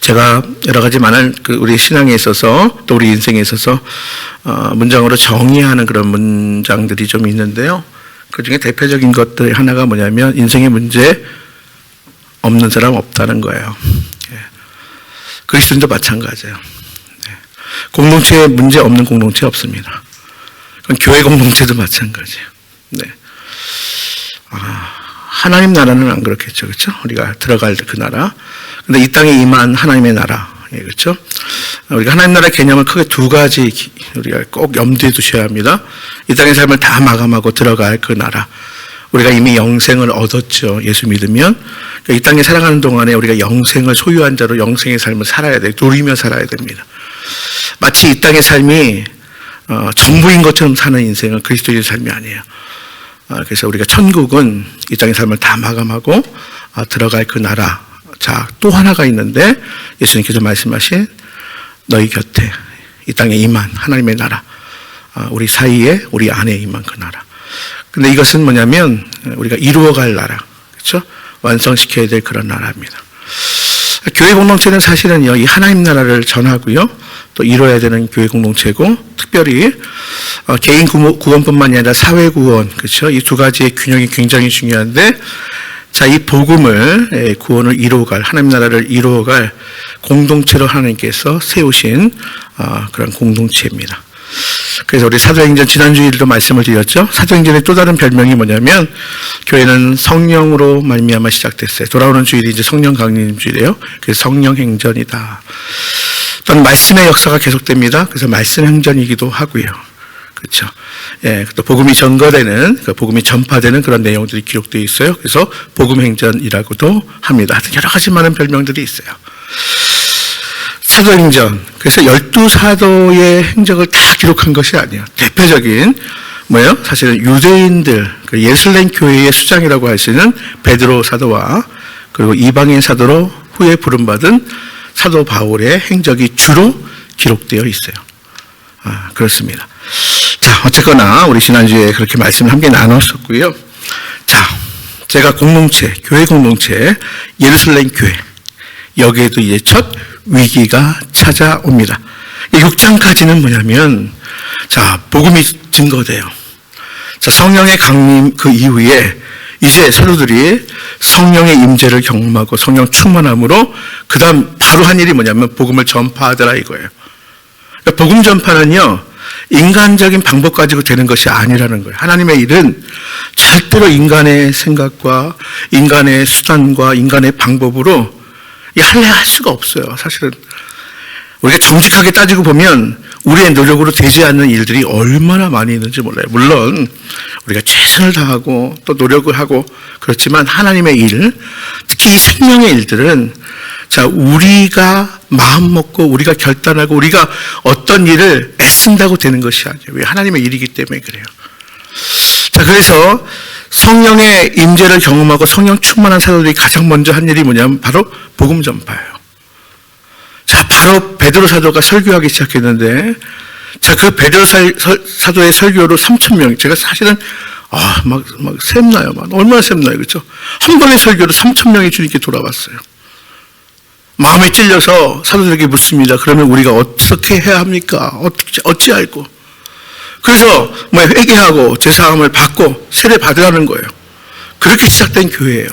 제가 여러 가지 많은 우리 신앙에 있어서 또 우리 인생에 있어서 문장으로 정의하는 그런 문장들이 좀 있는데요. 그 중에 대표적인 것들 하나가 뭐냐면 인생의 문제 없는 사람 없다는 거예요. 그리스도인도 마찬가지예요. 공동체에 문제 없는 공동체 없습니다. 교회 공동체도 마찬가지예요. 하나님 나라는 안 그렇겠죠, 그렇죠? 우리가 들어갈 그 나라. 근데 이 땅에 임한 하나님의 나라, 그렇죠? 우리가 하나님 나라의 개념을 크게 두 가지 우리가 꼭 염두에 두셔야 합니다. 이 땅의 삶을 다 마감하고 들어갈 그 나라. 우리가 이미 영생을 얻었죠. 예수 믿으면. 이 땅에 살아가는 동안에 우리가 영생을 소유한 자로 영생의 삶을 살아야 돼요. 누리며 살아야 됩니다. 마치 이 땅의 삶이 전부인 것처럼 사는 인생은 그리스도의 삶이 아니에요. 그래서 우리가 천국은 이 땅의 삶을 다 마감하고 들어갈 그 나라. 자, 또 하나가 있는데 예수님께서 말씀하신 너희 곁에 이 땅에 임한 하나님의 나라. 우리 사이에 우리 안에 임한 그 나라. 근데 이것은 뭐냐면 우리가 이루어갈 나라. 그렇죠? 완성시켜야 될 그런 나라입니다. 교회 공동체는 사실은요, 이 하나님 나라를 전하고요, 또 이루어야 되는 교회 공동체고, 특별히 개인 구원뿐만이 아니라 사회 구원, 그렇죠? 이 두 가지의 균형이 굉장히 중요한데, 자, 이 복음을, 구원을 이루어갈, 하나님 나라를 이루어갈 공동체로 하나님께서 세우신 그런 공동체입니다. 그래서 우리 사도행전 지난주일도 말씀을 드렸죠. 사도행전의 또 다른 별명이 뭐냐면 교회는 성령으로 말미암아 시작됐어요. 돌아오는 주일이 이제 성령 강림 주일이에요. 그래서 성령 행전이다. 또는 말씀의 역사가 계속됩니다. 그래서 말씀 행전이기도 하고요. 그렇죠. 예, 또 복음이 전거되는, 복음이 전파되는 그런 내용들이 기록되어 있어요. 그래서 복음 행전이라고도 합니다. 하여튼 여러 가지 많은 별명들이 있어요. 사도행전. 그래서 12사도의 행적을 다 기록한 것이 아니에요. 대표적인 뭐예요? 사실은 유대인들, 예루살렘 교회의 수장이라고 할 수 있는 베드로 사도와 그리고 이방인 사도로 후에 부름받은 사도 바울의 행적이 주로 기록되어 있어요. 그렇습니다. 자, 어쨌거나 우리 지난주에 그렇게 말씀을 함께 나눴었고요. 자, 제가 공동체, 교회 공동체, 예루살렘 교회, 여기에도 이제 첫 위기가 찾아옵니다. 6장까지는 뭐냐면, 자, 복음이 증거돼요. 자, 성령의 강림 그 이후에 이제 사도들이 성령의 임재를 경험하고 성령 충만함으로 그 다음 바로 한 일이 뭐냐면 복음을 전파하더라 이거예요. 그러니까 복음 전파는요, 인간적인 방법 가지고 되는 것이 아니라는 거예요. 하나님의 일은 절대로 인간의 생각과 인간의 수단과 인간의 방법으로 할래 할 수가 없어요. 사실은 우리가 정직하게 따지고 보면 우리의 노력으로 되지 않는 일들이 얼마나 많이 있는지 몰라요. 물론 우리가 최선을 다하고 또 노력을 하고 그렇지만 하나님의 일, 특히 이 생명의 일들은 자, 우리가 마음 먹고 우리가 결단하고 우리가 어떤 일을 애쓴다고 되는 것이 아니에요. 왜? 하나님의 일이기 때문에 그래요. 자, 그래서 성령의 임재를 경험하고 성령 충만한 사도들이 가장 먼저 한 일이 뭐냐면 바로 복음 전파예요. 자, 바로 베드로 사도가 설교하기 시작했는데, 자, 그 베드로 사도의 설교로 3,000명, 제가 사실은 막 샘나요. 얼마나 샘나요, 그렇죠? 한 번의 설교로 3,000명이 주님께 돌아왔어요. 마음에 찔려서 사도들에게 묻습니다. 그러면 우리가 어떻게 해야 합니까? 어찌할꼬? 그래서 회개하고 제사함을 받고 세례 받으라는 거예요. 그렇게 시작된 교회예요.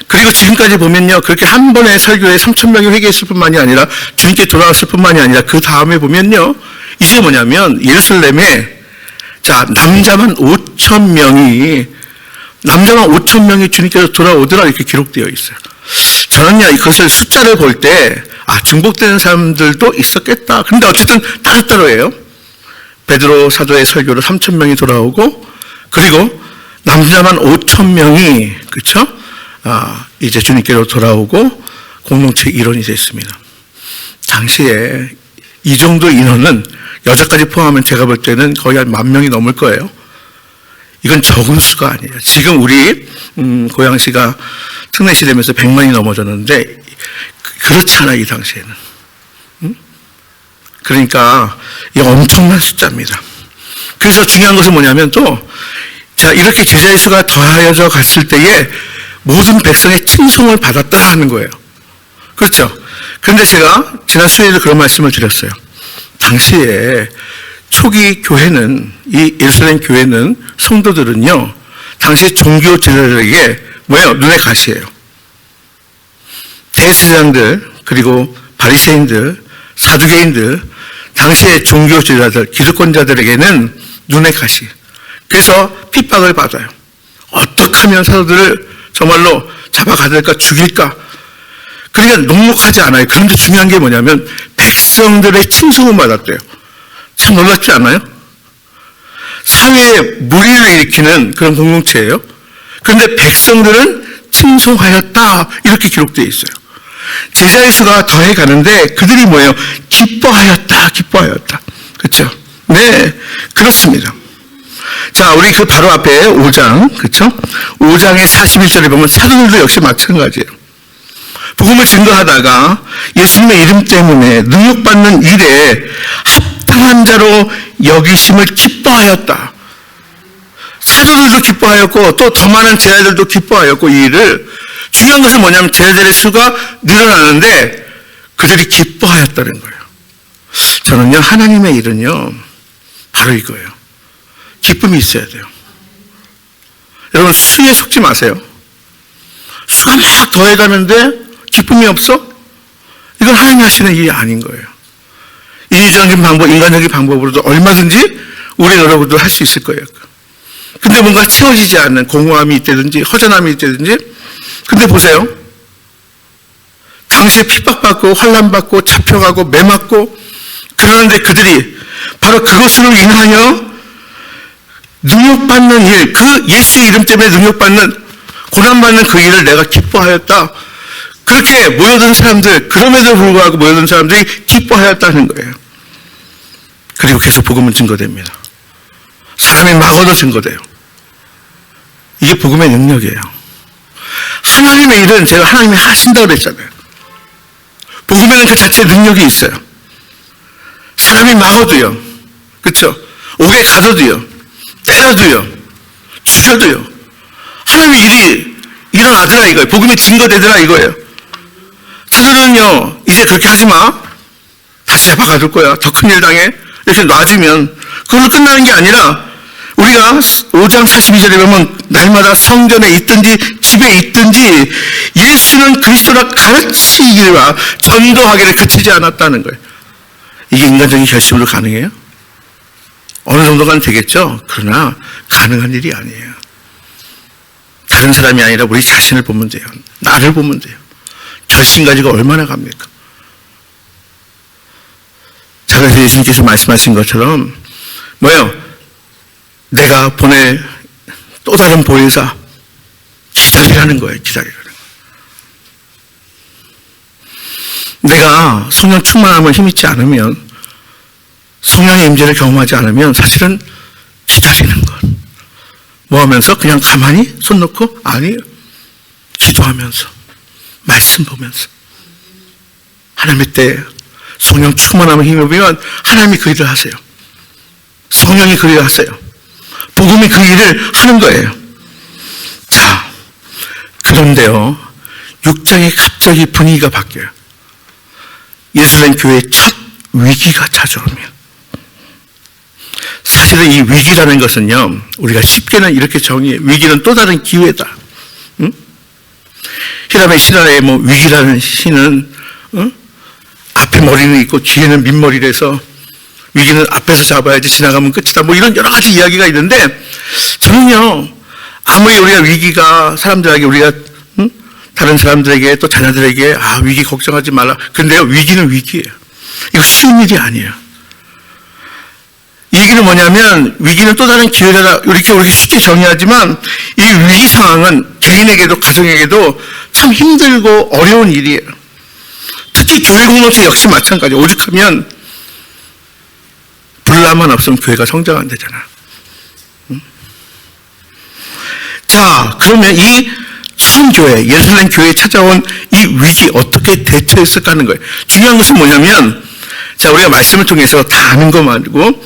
그리고 지금까지 보면요, 그렇게 한 번의 설교에 3,000명이 회개했을 뿐만이 아니라 주님께 돌아왔을 뿐만이 아니라 그 다음에 보면요, 이제 뭐냐면 예루살렘에 자, 남자만 5,000명이 주님께서 돌아오더라 이렇게 기록되어 있어요. 저는요, 이것을 숫자를 볼 때 중복되는 사람들도 있었겠다. 근데 어쨌든 따로따로예요. 베드로 사도의 설교로 3,000명이 돌아오고, 그리고 남자만 5,000명이, 그쵸? 이제 주님께로 돌아오고, 공동체 일원이 됐습니다. 당시에 이 정도 인원은 여자까지 포함하면 제가 볼 때는 거의 한 10,000명이 넘을 거예요. 이건 적은 수가 아니에요. 지금 우리, 고양시가 특례시 되면서 100만이 넘어졌는데, 그렇지 않아요, 이 당시에는. 그러니까 이 엄청난 숫자입니다. 그래서 중요한 것은 뭐냐면 또 자, 이렇게 제자의 수가 더하여져 갔을 때에 모든 백성의 칭송을 받았다 하는 거예요. 그렇죠. 그런데 제가 지난 수요일에 그런 말씀을 드렸어요. 당시에 초기 교회는, 이 예루살렘 교회는, 성도들은요, 당시 종교 지도자들에게 뭐예요? 눈의 가시예요. 대제사장들, 그리고 바리새인들, 사두개인들, 당시의 종교 지도자들, 기득권자들에게는 눈의 가시. 그래서 핍박을 받아요. 어떻게 하면 사도들을 정말로 잡아가들까, 죽일까? 그러니까 녹록하지 않아요. 그런데 중요한 게 뭐냐면 백성들의 칭송을 받았대요. 참 놀랍지 않아요? 사회에 무리를 일으키는 그런 공동체예요. 그런데 백성들은 칭송하였다, 이렇게 기록되어 있어요. 제자의 수가 더해 가는데 그들이 뭐예요? 기뻐하였다, 기뻐하였다. 그렇죠? 네, 그렇습니다. 자, 우리 그 바로 앞에 5장, 그렇죠? 5장의 41절에 보면 사도들도 역시 마찬가지예요. 복음을 증거하다가 예수님의 이름 때문에 능력받는 일에 합당한 자로 여기심을 기뻐하였다. 사도들도 기뻐하였고 또 더 많은 제자들도 기뻐하였고, 이 일을, 중요한 것은 뭐냐면 제자들의 수가 늘어나는데 그들이 기뻐하였다는 거예요. 저는요, 하나님의 일은요, 바로 이거예요. 기쁨이 있어야 돼요. 여러분, 수에 속지 마세요. 수가 막 더해가는데 기쁨이 없어? 이건 하나님이 하시는 일이 아닌 거예요. 인위적인 방법, 인간적인 방법으로도 얼마든지 우리 여러분도 할 수 있을 거예요. 근데 뭔가 채워지지 않는 공허함이 있다든지 허전함이 있다든지. 근데 보세요. 당시에 핍박받고 환난받고 잡혀가고 매맞고 그러는데 그들이 바로 그것으로 인하여 능력받는 일, 그 예수의 이름 때문에 능력받는, 고난받는 그 일을 내가 기뻐하였다. 그렇게 모여든 사람들, 그럼에도 불구하고 모여든 사람들이 기뻐하였다는 거예요. 그리고 계속 복음은 증거됩니다. 사람이 막 얻어 증거돼요. 이게 복음의 능력이에요. 하나님의 일은 제가 하나님이 하신다고 그랬잖아요. 복음에는 그 자체의 능력이 있어요. 사람이 막아도요, 그렇죠? 옥에 가둬도요, 때려도요, 죽여도요, 하나님의 일이 일어나더라 이거예요. 복음이 증거되더라 이거예요. 사도는요, 이제 그렇게 하지 마, 다시 잡아가둘 거야, 더 큰 일 당해, 이렇게 놔주면 그걸로 끝나는 게 아니라, 우리가 5장 42절에 보면 날마다 성전에 있든지 집에 있든지 예수는 그리스도라 가르치기와 전도하기를 그치지 않았다는 거예요. 이게 인간적인 결심으로 가능해요? 어느 정도는 되겠죠? 그러나 가능한 일이 아니에요. 다른 사람이 아니라 우리 자신을 보면 돼요. 나를 보면 돼요. 결심 가지고 얼마나 갑니까? 자, 그래서 예수님께서 말씀하신 것처럼 뭐예요? 내가 보낼 또 다른 보혜사 기다리라는 거예요. 기다리라는 거예요. 내가 성령 충만함을 힘있지 않으면, 성령의 임재를 경험하지 않으면 사실은 기다리는 것. 뭐 하면서? 그냥 가만히 손 놓고? 아니에요. 기도하면서, 말씀 보면서. 하나님의 때 성령 충만함을 힘입으면 하나님이 그 일을 하세요. 성령이 그 일을 하세요. 복음이 그 일을 하는 거예요. 자, 그런데요, 6장에 갑자기 분위기가 바뀌어요. 예루살렘 교회의 첫 위기가 찾아오면, 사실은 이 위기라는 것은요, 우리가 쉽게는 이렇게 정의해요. 위기는 또 다른 기회다. 응? 히람의 신화에 뭐 위기라는 시는 앞에 머리는 있고 뒤에는 민머리라서 위기는 앞에서 잡아야지 지나가면 끝이다. 뭐 이런 여러 가지 이야기가 있는데, 저는요, 아무리 우리가 위기가 사람들에게, 우리가 다른 사람들에게 또 자녀들에게 위기 걱정하지 말라. 근데요, 위기는 위기예요. 이거 쉬운 일이 아니에요. 이 얘기는 뭐냐면, 위기는 또 다른 기회다. 이렇게 우리 쉽게 정의하지만, 이 위기 상황은 개인에게도 가정에게도 참 힘들고 어려운 일이에요. 특히 교회 공동체 역시 마찬가지. 오죽하면 불나만 없으면 교회가 성장 안 되잖아. 자, 그러면 이 선교회, 예루살렘 교회에 찾아온 이 위기 어떻게 대처했을까 하는 거예요. 중요한 것은 뭐냐면, 자, 우리가 말씀을 통해서 다 아는 것 말고,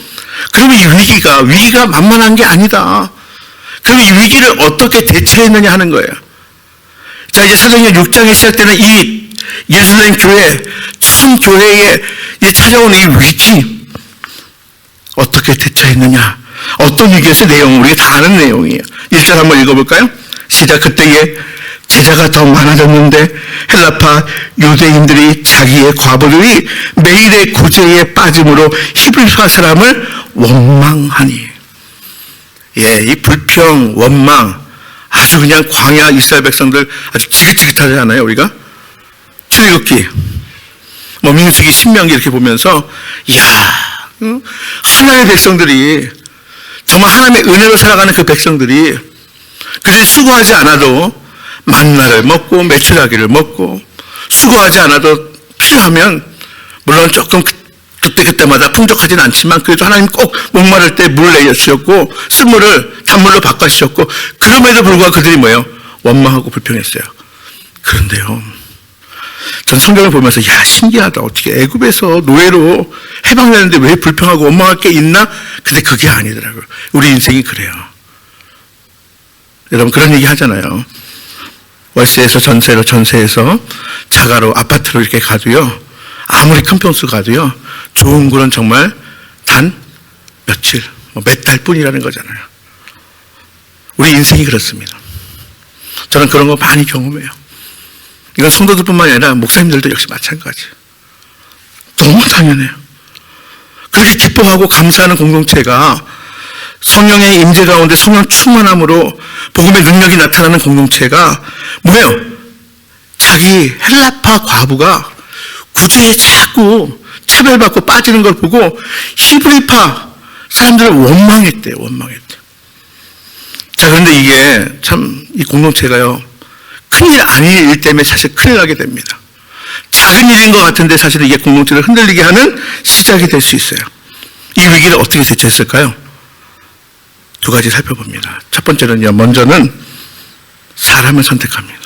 그러면 이 위기가 만만한 게 아니다. 그럼 이 위기를 어떻게 대처했느냐 하는 거예요. 자, 이제 사도행전 6장에 시작되는 이 예루살렘 교회, 참 교회에 찾아온 이 위기, 어떻게 대처했느냐? 어떤 위기였어요? 내용 우리가 다 아는 내용이에요. 1절 한번 읽어볼까요? 시작. 그때에 제자가 더 많아졌는데 헬라파 유대인들이 자기의 과부들이 매일의 구제에 빠짐으로 히브리파 사람을 원망하니. 예, 이 불평, 원망, 아주 그냥 광야 이스라엘 백성들 아주 지긋지긋하지 않아요, 우리가? 출애굽기, 민수기, 신명기 이렇게 보면서, 이야, 하나의 백성들이, 정말 하나님의 은혜로 살아가는 그 백성들이, 그래서 수고하지 않아도 만나를 먹고, 메추라기를 먹고, 수고하지 않아도 필요하면, 물론 조금 그때마다 풍족하진 않지만 그래도 하나님 꼭 목마를 때 물을 내려주셨고 쓴물을 단물로 바꿔주셨고 그럼에도 불구하고 그들이 뭐예요? 원망하고 불평했어요. 그런데요, 전 성경을 보면서 야, 신기하다. 어떻게 애굽에서 노예로 해방되는데 왜 불평하고 원망할 게 있나? 근데 그게 아니더라고요. 우리 인생이 그래요. 여러분 그런 얘기 하잖아요. 월세에서 전세에서 자가로 아파트로 이렇게 가도요, 아무리 큰 평수 가도요, 좋은 곳은 정말 단 며칠, 몇 달 뿐이라는 거잖아요. 우리 인생이 그렇습니다. 저는 그런 거 많이 경험해요. 이건 성도들뿐만 아니라 목사님들도 역시 마찬가지예요. 너무 당연해요. 그렇게 기뻐하고 감사하는 공동체가 성령의 임재 가운데 성령 충만함으로 복음의 능력이 나타나는 공동체가 뭐예요? 자기 헬라파 과부가 구제에 자꾸 차별받고 빠지는 걸 보고 히브리파 사람들을 원망했대요. 자, 그런데 이게 참 이 공동체가요, 큰일 아닌 일 때문에 사실 큰일 나게 됩니다. 작은 일인 것 같은데 사실은 이게 공동체를 흔들리게 하는 시작이 될 수 있어요. 이 위기를 어떻게 대처했을까요? 두 가지 살펴봅니다. 첫 번째는요, 먼저는 사람을 선택합니다.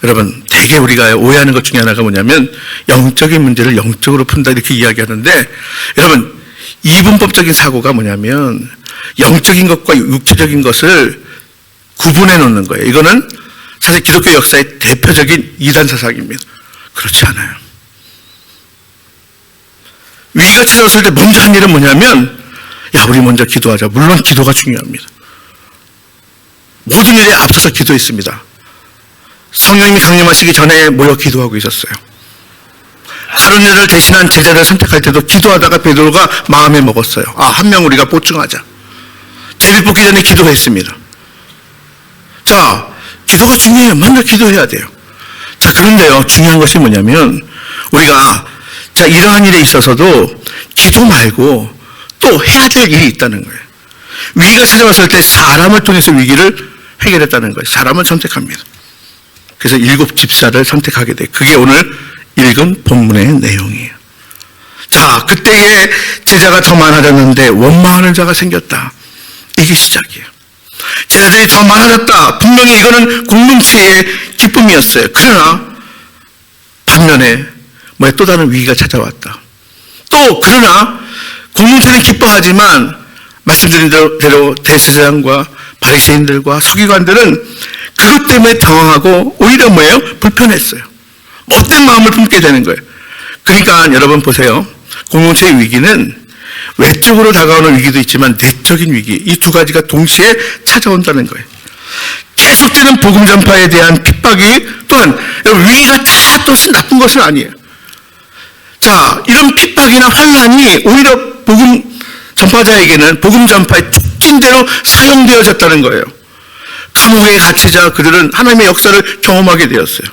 여러분, 되게 우리가 오해하는 것 중에 하나가 뭐냐면 영적인 문제를 영적으로 푼다 이렇게 이야기하는데, 여러분 이분법적인 사고가 뭐냐면 영적인 것과 육체적인 것을 구분해 놓는 거예요. 이거는 사실 기독교 역사의 대표적인 이단 사상입니다. 그렇지 않아요. 위기가 찾아왔을 때 먼저 한 일은 뭐냐면, 야, 우리 먼저 기도하자. 물론 기도가 중요합니다. 모든 일에 앞서서 기도했습니다. 성령님이 강림하시기 전에 모여 기도하고 있었어요. 가룟유다를 대신한 제자를 선택할 때도 기도하다가 베드로가 마음에 먹었어요. 아, 한 명 우리가 보충하자. 제비 뽑기 전에 기도했습니다. 자, 기도가 중요해요. 먼저 기도해야 돼요. 자, 그런데요, 중요한 것이 뭐냐면 우리가 자, 이러한 일에 있어서도 기도 말고 또 해야 될 일이 있다는 거예요. 위기가 찾아왔을 때 사람을 통해서 위기를 해결했다는 거예요. 사람을 선택합니다. 그래서 7 집사를 선택하게 돼. 그게 오늘 읽은 본문의 내용이에요. 자, 그때에 제자가 더 많아졌는데 원망하는 자가 생겼다. 이게 시작이에요. 제자들이 더 많아졌다. 분명히 이거는 공동체의 기쁨이었어요. 그러나 반면에 또 다른 위기가 찾아왔다. 또 그러나 공동체는 기뻐하지만 말씀드린 대로 대제사장과 바리새인들과 서기관들은 그것 때문에 당황하고 오히려 뭐예요? 불편했어요. 못된 마음을 품게 되는 거예요. 그러니까 여러분 보세요. 공동체의 위기는 외적으로 다가오는 위기도 있지만 내적인 위기, 이 두 가지가 동시에 찾아온다는 거예요. 계속되는 복음 전파에 대한 핍박이 또한 위기가 다 또 나쁜 것은 아니에요. 자, 이런 핍박이나 환란이 오히려 복음 전파자에게는 복음 전파의 촉진대로 사용되어졌다는 거예요. 감옥에 갇히자 그들은 하나님의 역사를 경험하게 되었어요.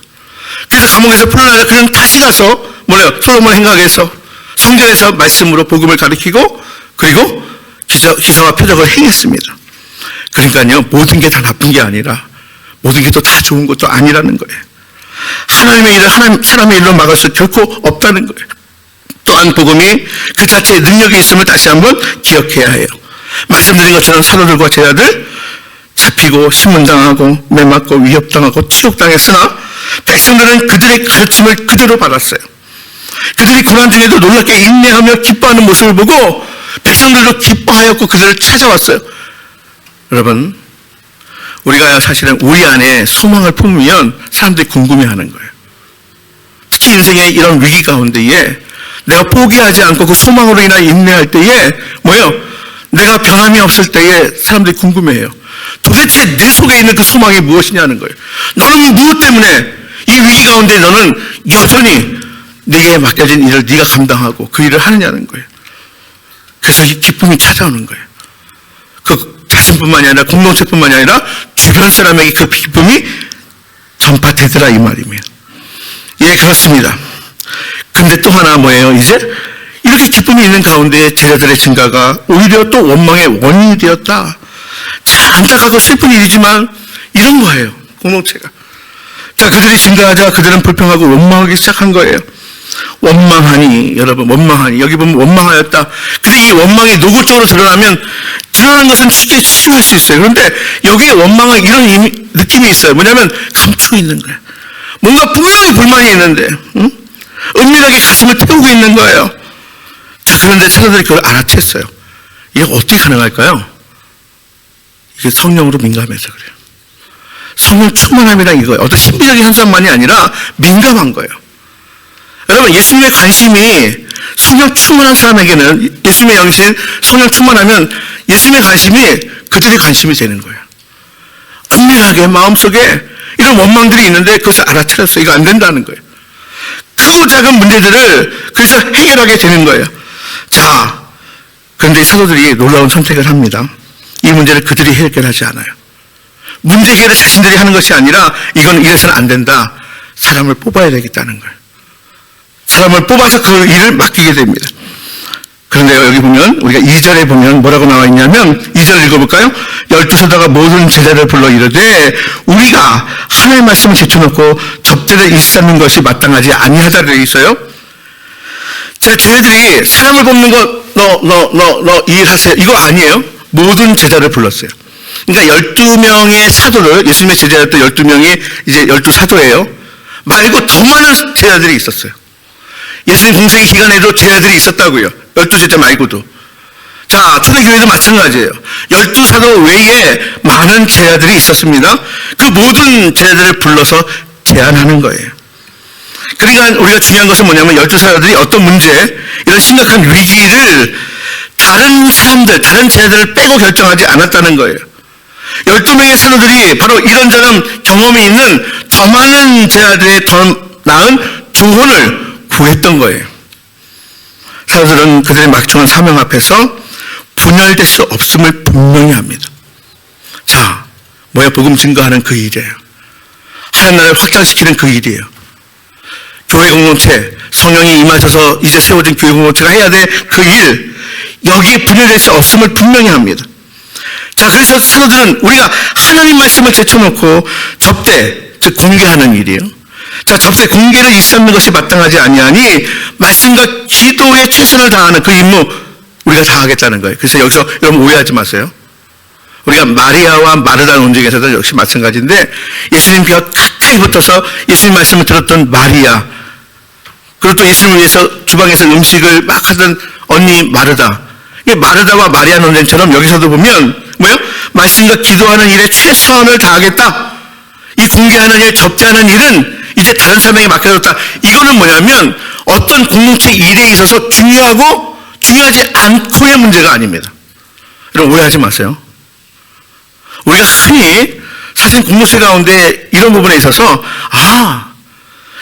그래서 감옥에서 풀려나자 그는 다시 가서 솔로몬 행각에서 성전에서 말씀으로 복음을 가르치고 그리고 기사와 표적을 행했습니다. 그러니까요, 모든 게 다 나쁜 게 아니라 모든 게 또 다 좋은 것도 아니라는 거예요. 하나님의 일을 사람의 일로 막을 수 결코 없다는 거예요. 또한 복음이 그 자체의 능력이 있음을 다시 한번 기억해야 해요. 말씀드린 것처럼 사도들과 제자들 잡히고 신문당하고 매맞고 위협당하고 치욕당했으나 백성들은 그들의 가르침을 그대로 받았어요. 그들이 고난 중에도 놀랍게 인내하며 기뻐하는 모습을 보고 백성들도 기뻐하였고 그들을 찾아왔어요. 여러분, 우리가 사실은 우리 안에 소망을 품으면 사람들이 궁금해하는 거예요. 특히 인생의 이런 위기 가운데에 내가 포기하지 않고 그 소망으로 인하여 인내할 때에 뭐예요? 내가 변함이 없을 때에 사람들이 궁금해해요. 도대체 내 속에 있는 그 소망이 무엇이냐는 거예요. 너는 무엇 때문에 이 위기 가운데 너는 여전히 네게 맡겨진 일을 네가 감당하고 그 일을 하느냐는 거예요. 그래서 이 기쁨이 찾아오는 거예요. 그 자신뿐만이 아니라 공동체뿐만이 아니라 주변 사람에게 그 기쁨이 전파되더라 이 말입니다. 예, 그렇습니다. 근데 또 하나 뭐예요? 이제 이렇게 기쁨이 있는 가운데 제자들의 증가가 오히려 또 원망의 원인이 되었다. 참 안타깝고 슬픈 일이지만 이런 거예요. 공동체가. 자, 그들이 증가하자 그들은 불평하고 원망하기 시작한 거예요. 원망하니, 여러분, 원망하니. 여기 보면 원망하였다. 근데 이 원망이 노골적으로 드러나는 것은 쉽게 치료할 수 있어요. 그런데 여기에 원망은 이런 느낌이 있어요. 뭐냐면 감추고 있는 거예요. 뭔가 분명히 불만이 있는데, 은밀하게 가슴을 태우고 있는 거예요. 자, 그런데 사람들이 그걸 알아챘어요. 이게 어떻게 가능할까요? 이게 성령으로 민감해서 그래요. 성령 충만함이란 이거예요. 어떤 신비적인 현상만이 아니라 민감한 거예요. 여러분, 예수님의 관심이 성령 충만한 사람에게는, 예수님의 영신 성령 충만하면 예수님의 관심이 그들의 관심이 되는 거예요. 은밀하게 마음속에 이런 원망들이 있는데 그것을 알아차렸어요. 이거 안 된다는 거예요. 크고 작은 문제들을 그래서 해결하게 되는 거예요. 자, 그런데 사도들이 놀라운 선택을 합니다. 이 문제를 그들이 해결하지 않아요. 문제 해결을 자신들이 하는 것이 아니라 이건 이래서는 안 된다. 사람을 뽑아야 되겠다는 거예요. 사람을 뽑아서 그 일을 맡기게 됩니다. 그런데 여기 보면 우리가 2절에 보면 뭐라고 나와 있냐면 2절 읽어볼까요? 12사도가 모든 제자를 불러 이르되 우리가 하나님의 말씀을 제쳐놓고 접대를 일삼는 것이 마땅하지 아니하다고 되어 있어요. 자, 쟤네들이 사람을 뽑는 거 너 일하세요. 이거 아니에요. 모든 제자를 불렀어요. 그러니까 12명의 사도를, 예수님의 제자였던 12명이 이제 12사도예요. 말고 더 많은 제자들이 있었어요. 예수님 공생의 기간에도 제자들이 있었다고요. 12제자 말고도. 자, 초대교회도 마찬가지예요. 12사도 외에 많은 제자들이 있었습니다. 그 모든 제자들을 불러서 제안하는 거예요. 그러니까 우리가 중요한 것은 뭐냐면 12사도들이 어떤 문제, 이런 심각한 위기를 다른 사람들, 다른 제자들을 빼고 결정하지 않았다는 거예요. 12명의 사도들이 바로 이런저런 경험이 있는 더 많은 제자들의 더 나은 조언을 구했던 거예요. 사도들은 그들의 막중한 사명 앞에서 분열될 수 없음을 분명히 합니다. 자, 뭐야? 복음 증거하는 그 일이에요. 하나님 나라를 확장시키는 그 일이에요. 교회 공동체, 성령이 임하셔서 이제 세워진 교회 공동체가 해야 될 그 일, 여기에 분열될 수 없음을 분명히 합니다. 자, 그래서 사도들은 우리가 하나님 말씀을 제쳐놓고 접대, 즉 공개하는 일이에요. 자, 접대 공개를 일삼는 것이 마땅하지 아니하니 말씀과 기도에 최선을 다하는 그 임무 우리가 다하겠다는 거예요. 그래서 여기서 여러분 오해하지 마세요. 우리가 마리아와 마르다 논쟁에서도 역시 마찬가지인데 예수님 곁 가까이 붙어서 예수님 말씀을 들었던 마리아, 그리고 또 예수님을 위해서 주방에서 음식을 막 하던 언니 마르다. 이 마르다와 마리아 논쟁처럼 여기서도 보면 뭐요? 말씀과 기도하는 일에 최선을 다하겠다. 이 공개하는 일, 접대하는 일은 이제 다른 사람에게 맡겨졌다. 이거는 뭐냐면 어떤 공동체 일에 있어서 중요하고 중요하지 않고의 문제가 아닙니다. 여러분 오해하지 마세요. 우리가 흔히 사실 공동체 가운데 이런 부분에 있어서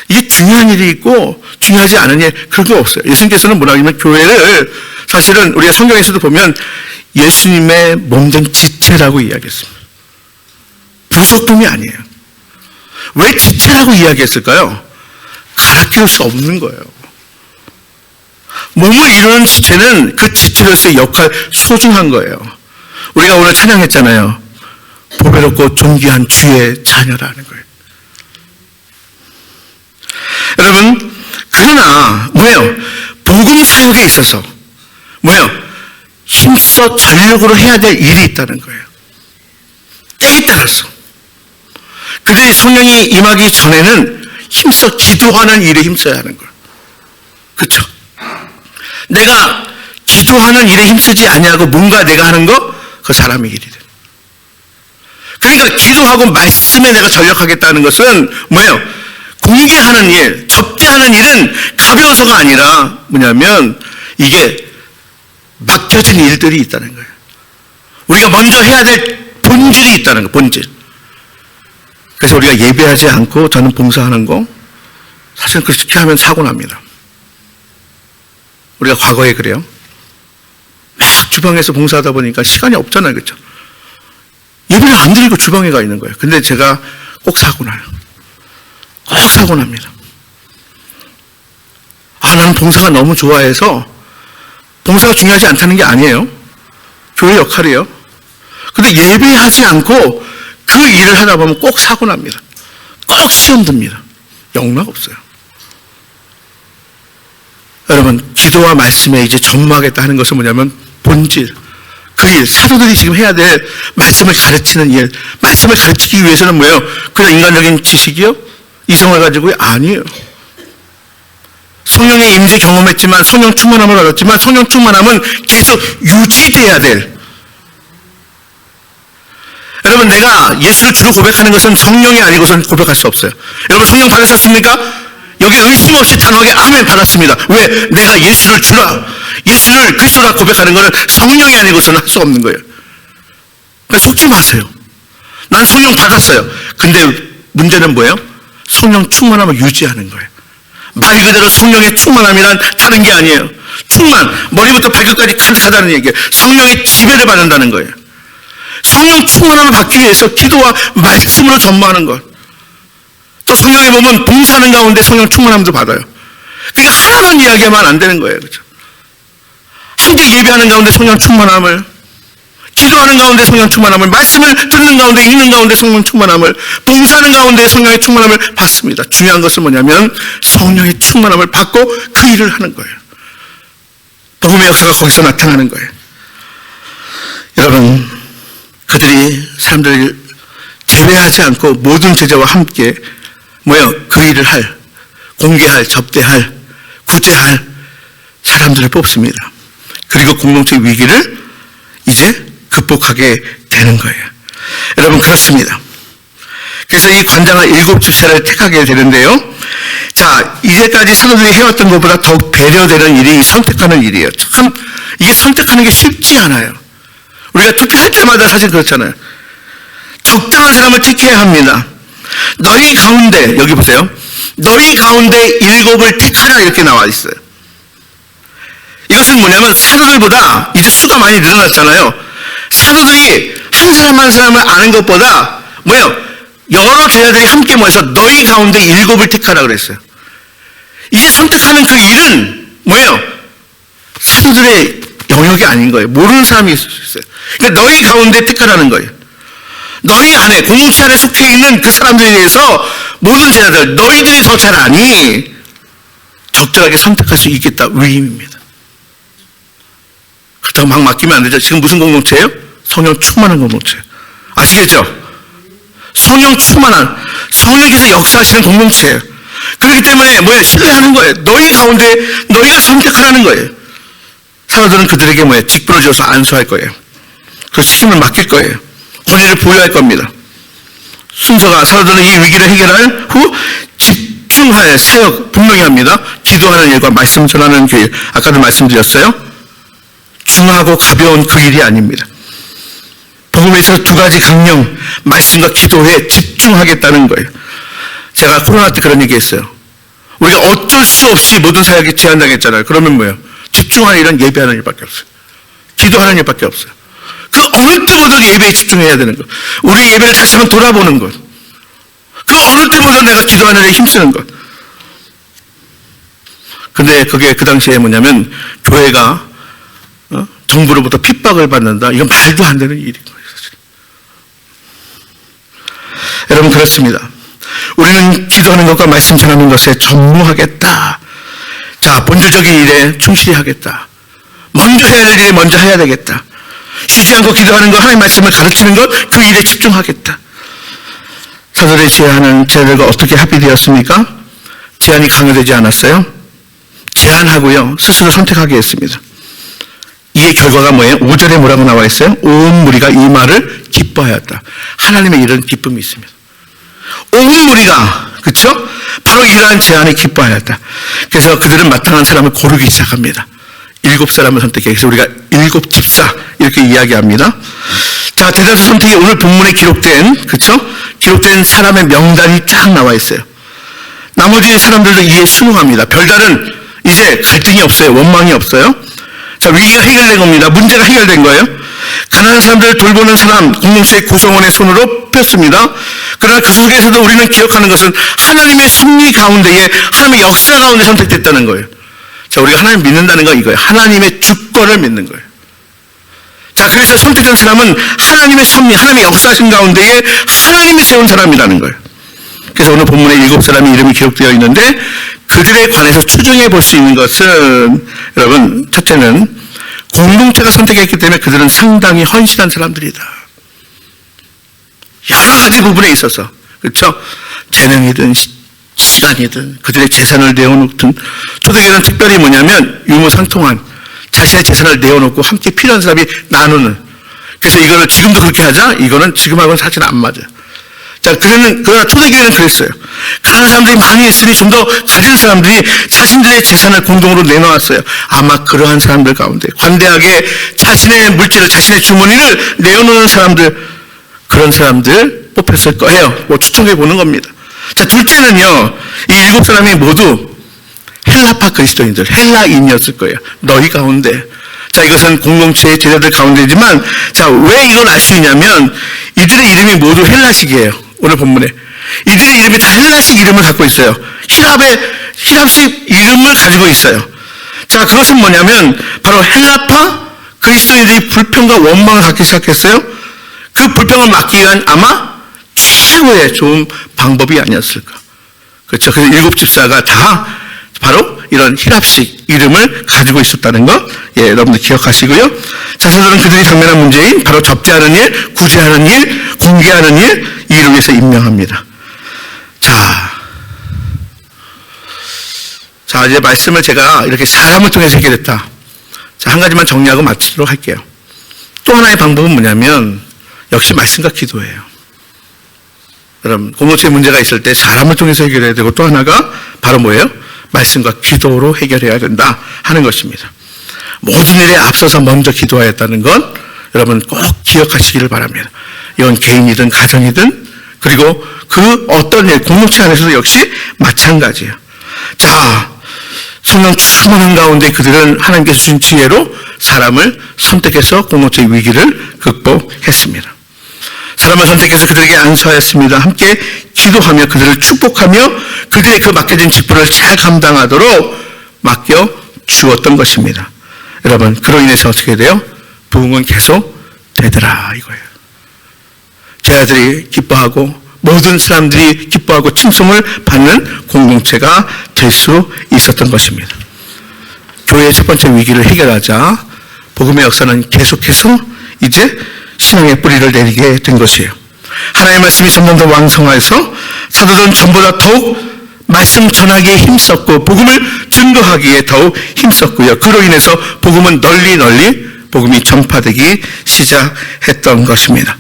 이게 중요한 일이 있고 중요하지 않은 일 그런 거 없어요. 예수님께서는 뭐라고 하냐면 교회를 사실은 우리가 성경에서도 보면 예수님의 몸된 지체라고 이야기했습니다. 부속품이 아니에요. 왜 지체라고 이야기했을까요? 갈아 끼울 수 없는 거예요. 몸을 이루는 지체는 그 지체로서의 역할 소중한 거예요. 우리가 오늘 찬양했잖아요. 보배롭고 존귀한 주의 자녀라는 거예요. 여러분, 그러나 뭐예요? 복음 사역에 있어서 뭐예요? 힘써 전력으로 해야 될 일이 있다는 거예요. 때에 따라서. 그들이 성령이 임하기 전에는 힘써 기도하는 일에 힘써야 하는 거예요. 그렇죠? 내가 기도하는 일에 힘쓰지 아니하고 뭔가 내가 하는 거, 그 사람의 일이 돼. 그러니까 기도하고 말씀에 내가 전력하겠다는 것은 뭐예요? 공개하는 일, 접대하는 일은 가벼워서가 아니라 뭐냐면 이게 맡겨진 일들이 있다는 거예요. 우리가 먼저 해야 될 본질이 있다는 거예요. 본질. 그래서 우리가 예배하지 않고 저는 봉사하는 거 사실 그렇게 하면 사고 납니다. 우리가 과거에 그래요. 막 주방에서 봉사하다 보니까 시간이 없잖아요. 그렇죠? 예배를 안 드리고 주방에 가 있는 거예요. 근데 제가 꼭 사고 나요. 꼭 사고 납니다. 나는 봉사가 너무 좋아해서 봉사가 중요하지 않다는 게 아니에요. 교회 역할이에요. 근데 예배하지 않고 그 일을 하다 보면 꼭 사고 납니다. 꼭 시험 듭니다. 영락 없어요. 여러분, 기도와 말씀에 이제 전무하겠다 하는 것은 뭐냐면 본질, 그 일, 사도들이 지금 해야 될 말씀을 가르치는 일, 말씀을 가르치기 위해서는 뭐예요? 그냥 인간적인 지식이요? 이성을 가지고요? 아니에요. 성령의 임재 경험했지만, 성령 충만함을 얻었지만, 성령 충만함은 계속 유지돼야 될. 여러분, 내가 예수를 주로 고백하는 것은 성령이 아니고서는 고백할 수 없어요. 여러분, 성령 받으셨습니까? 여기 의심 없이 단호하게 아멘 받았습니다. 왜? 내가 예수를 주라, 예수를 그리스도라 고백하는 것은 성령이 아니고서는 할 수 없는 거예요. 그러니까 속지 마세요. 난 성령 받았어요. 근데 문제는 뭐예요? 성령 충만함을 유지하는 거예요. 말 그대로 성령의 충만함이란 다른 게 아니에요. 충만, 머리부터 발끝까지 가득하다는 얘기예요. 성령의 지배를 받는다는 거예요. 성령 충만함을 받기 위해서 기도와 말씀으로 전무하는 것. 저 성경에 보면 봉사하는 가운데 성령 충만함도 받아요. 그러니까 하나만 이야기하면 안 되는 거예요. 그렇죠? 함께 예배하는 가운데 성령 충만함을, 기도하는 가운데 성령 충만함을, 말씀을 듣는 가운데, 읽는 가운데 성령 충만함을, 봉사하는 가운데 성령의 충만함을 받습니다. 중요한 것은 뭐냐면 성령의 충만함을 받고 그 일을 하는 거예요. 복음의 역사가 거기서 나타나는 거예요. 여러분, 그들이 사람들을 제외하지 않고 모든 제자와 함께 그 일을 할, 공개할, 접대할, 구제할 사람들을 뽑습니다. 그리고 공동체 위기를 이제 극복하게 되는 거예요. 여러분, 그렇습니다. 그래서 이 관장을 7집사를 택하게 되는데요. 자, 이제까지 사도들이 해왔던 것보다 더욱 배려되는 일이 선택하는 일이에요. 참, 이게 선택하는 게 쉽지 않아요. 우리가 투표할 때마다 사실 그렇잖아요. 적당한 사람을 택해야 합니다. 너희 가운데, 여기 보세요. 너희 가운데 7을 택하라 이렇게 나와 있어요. 이것은 뭐냐면 사도들보다 이제 수가 많이 늘어났잖아요. 사도들이 한 사람 한 사람을 아는 것보다 여러 제자들이 함께 모여서 너희 가운데 7을 택하라 그랬어요. 이제 선택하는 그 일은 사도들의 영역이 아닌 거예요. 모르는 사람이 있을 수 있어요. 그러니까 너희 가운데 택하라는 거예요. 너희 안에, 공동체 안에 속해 있는 그 사람들에 대해서 모든 제자들, 너희들이 더 잘 아니 적절하게 선택할 수 있겠다. 위임입니다. 그렇다고 막 맡기면 안 되죠. 지금 무슨 공동체예요? 성령 충만한 공동체. 아시겠죠? 성령 충만한, 성령께서 역사하시는 공동체예요. 그렇기 때문에 신뢰하는 거예요. 너희 가운데 너희가 선택하라는 거예요. 사도들은 그들에게 뒷부러져서 안수할 거예요. 그 책임을 맡길 거예요. 권위를 부여할 겁니다. 순서가, 사도들은 이 위기를 해결할 후 집중할 사역 분명히 합니다. 기도하는 일과 말씀 전하는 그 일. 아까도 말씀드렸어요. 중하고 가벼운 그 일이 아닙니다. 복음에서 2가지 강령, 말씀과 기도에 집중하겠다는 거예요. 제가 코로나 때 그런 얘기 했어요. 우리가 어쩔 수 없이 모든 사역에 제한당했잖아요. 그러면 집중하는 일은 예배하는 일밖에 없어요. 기도하는 일밖에 없어요. 그 어느 때보다 예배에 집중해야 되는 것. 우리 예배를 다시 한번 돌아보는 것. 그 어느 때보다 내가 기도하는 데 힘쓰는 것. 근데 그게 그 당시에 뭐냐면 교회가 정부로부터 핍박을 받는다. 이건 말도 안 되는 일인 거예요. 사실. 여러분, 그렇습니다. 우리는 기도하는 것과 말씀 전하는 것에 전무하겠다. 자, 본질적인 일에 충실히 하겠다. 먼저 해야 될 일에 먼저 해야 되겠다. 쉬지 않고 기도하는 것, 하나님의 말씀을 가르치는 것, 그 일에 집중하겠다. 사도들의 제안은 제자들과 어떻게 합의되었습니까? 제안이 강요되지 않았어요? 제안하고요, 스스로 선택하게 했습니다. 이의 결과가 뭐예요? 5절에 뭐라고 나와 있어요? 온 무리가 이 말을 기뻐하였다. 하나님의 이런 기쁨이 있습니다. 온 무리가, 그쵸? 바로 이러한 제안에 기뻐하였다. 그래서 그들은 마땅한 사람을 고르기 시작합니다. 7사람을 선택해. 그래서 우리가 7집사 이렇게 이야기합니다. 자, 대다수 선택이 오늘 본문에 기록된, 그쵸? 기록된 사람의 명단이 쫙 나와 있어요. 나머지 사람들도 이에 순응합니다. 별다른 이제 갈등이 없어요. 원망이 없어요. 자, 위기가 해결된 겁니다. 문제가 해결된 거예요. 가난한 사람들을 돌보는 사람, 공동체의 구성원의 손으로 폈습니다. 그러나 그 속에서도 우리는 기억하는 것은 하나님의 섭리 가운데에, 하나님의 역사 가운데 선택됐다는 거예요. 자, 우리가 하나님 믿는다는 건 이거예요. 하나님의 주권을 믿는 거예요. 자, 그래서 선택된 사람은 하나님의 섭리, 하나님의 역사신 가운데에 하나님이 세운 사람이라는 거예요. 그래서 오늘 본문에 7사람의 이름이 기록되어 있는데, 그들에 관해서 추정해 볼 수 있는 것은, 여러분, 첫째는 공동체가 선택했기 때문에 그들은 상당히 헌신한 사람들이다. 여러 가지 부분에 있어서, 그렇죠? 재능이든 시간이든 그들의 재산을 내어놓든, 초대교회는 특별히 뭐냐면 유무상통한 자신의 재산을 내어놓고 함께 필요한 사람이 나누는. 그래서 이거를 지금도 그렇게 하자? 이거는 지금하고는 사실 안 맞아요. 자, 그러나 초대교회는 그랬어요. 가난한 사람들이 많이 있으니 좀 더 가진 사람들이 자신들의 재산을 공동으로 내놓았어요. 아마 그러한 사람들 가운데 관대하게 자신의 물질을, 자신의 주머니를 내어놓는 사람들, 그런 사람들 뽑혔을 거예요. 뭐 추측해 보는 겁니다. 자, 둘째는요, 이 7사람이 모두 헬라파 그리스도인들, 헬라인이었을 거예요. 너희 가운데. 자, 이것은 공동체의 제자들 가운데지만, 자, 왜 이걸 알 수 있냐면, 이들의 이름이 모두 헬라식이에요. 오늘 본문에. 이들의 이름이 다 헬라식 이름을 갖고 있어요. 힐랍식 이름을 가지고 있어요. 자, 그것은 뭐냐면, 바로 헬라파 그리스도인들이 불평과 원망을 갖기 시작했어요. 그 불평을 막기 위한 아마 최고의 좋은 방법이 아니었을까. 그렇죠. 그래서 7집사가 다 바로 이런 힐랍식 이름을 가지고 있었다는 거, 예, 여러분들 기억하시고요. 자신들은 그들이 당면한 문제인 바로 접대하는 일, 구제하는 일, 공개하는 일, 이 일을 위해서 임명합니다. 자, 이제 말씀을 제가 이렇게 사람을 통해서 해결했다. 자, 한 가지만 정리하고 마치도록 할게요. 또 하나의 방법은 뭐냐면, 역시 말씀과 기도예요. 여러분, 공동체에 문제가 있을 때 사람을 통해서 해결해야 되고, 또 하나가 바로 뭐예요? 말씀과 기도로 해결해야 된다 하는 것입니다. 모든 일에 앞서서 먼저 기도하였다는 건 여러분 꼭 기억하시기를 바랍니다. 이건 개인이든 가정이든, 그리고 그 어떤 일, 공동체 안에서도 역시 마찬가지예요. 자, 성령 충만한 가운데 그들은 하나님께서 주신 지혜로 사람을 선택해서 공동체의 위기를 극복했습니다. 사람을 선택해서 그들에게 안수하였습니다. 함께 기도하며 그들을 축복하며 그들의 그 맡겨진 직분을 잘 감당하도록 맡겨 주었던 것입니다. 여러분, 그로 인해서 어떻게 돼요? 부흥은 계속 되더라 이거예요. 제자들이 기뻐하고 모든 사람들이 기뻐하고 칭송을 받는 공동체가 될 수 있었던 것입니다. 교회의 첫 번째 위기를 해결하자 복음의 역사는 계속해서 이제 신앙의 뿌리를 내리게 된 것이에요. 하나님의 말씀이 점점 더 왕성해서 사도들은 전보다 더욱 말씀 전하기에 힘썼고 복음을 증거하기에 더욱 힘썼고요. 그로 인해서 복음은 널리 복음이 전파되기 시작했던 것입니다.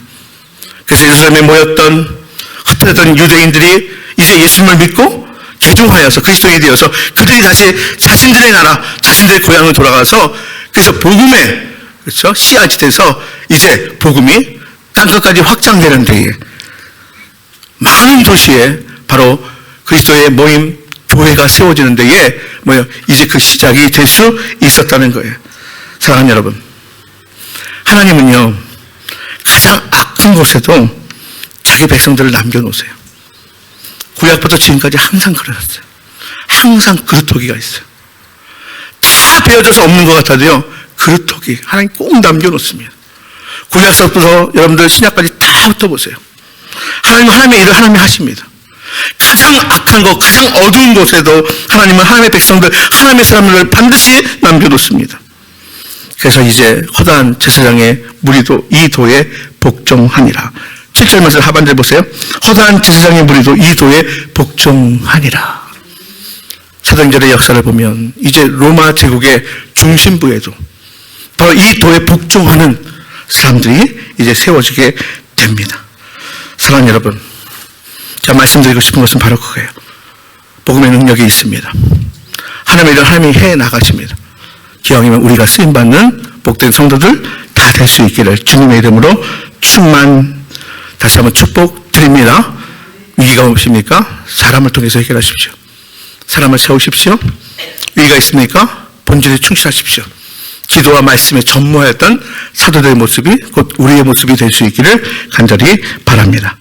그래서 예루살렘에 모였던 흩어졌던 유대인들이 이제 예수님을 믿고 개종하여서 그리스도인이 되어서 그들이 다시 자신들의 나라, 자신들의 고향을 돌아가서 그래서 복음의, 그렇죠, 씨앗이 돼서 이제 복음이 땅끝까지 확장되는 데에 많은 도시에 바로 그리스도의 모임 교회가 세워지는 데에 이제 그 시작이 될 수 있었다는 거예요. 사랑하는 여러분, 하나님은요 가장 악한 곳에도 자기 백성들을 남겨놓으세요. 구약부터 지금까지 항상 그러셨어요. 항상 그릇토기가 있어요. 다 베어져서 없는 것 같아도요, 그릇토기 하나님 꼭 남겨놓습니다. 구약서부터 여러분들 신약까지 다 훑어보세요. 하나님의 일을 하나님이 하십니다. 가장 악한 곳, 가장 어두운 곳에도 하나님은 하나님의 백성들, 하나님의 사람들을 반드시 남겨놓습니다. 그래서 이제 허다한 제사장의 무리도 이 도에 복종하니라. 7절 말씀 하반절 보세요. 허다한 제사장의 무리도 이 도에 복종하니라. 사도행전의 역사를 보면 이제 로마 제국의 중심부에도 바로 이 도에 복종하는 사람들이 이제 세워지게 됩니다. 사랑하는 여러분, 제가 말씀드리고 싶은 것은 바로 그거예요. 복음의 능력이 있습니다. 하나님의 일을 하나님이 해 나가십니다. 기왕이면 우리가 쓰임받는 복된 성도들 다 될 수 있기를 주님의 이름으로 다시 한번 축복드립니다. 위기가 없습니까? 사람을 통해서 해결하십시오. 사람을 세우십시오. 위기가 있습니까? 본질에 충실하십시오. 기도와 말씀에 전무하였던 사도들의 모습이 곧 우리의 모습이 될 수 있기를 간절히 바랍니다.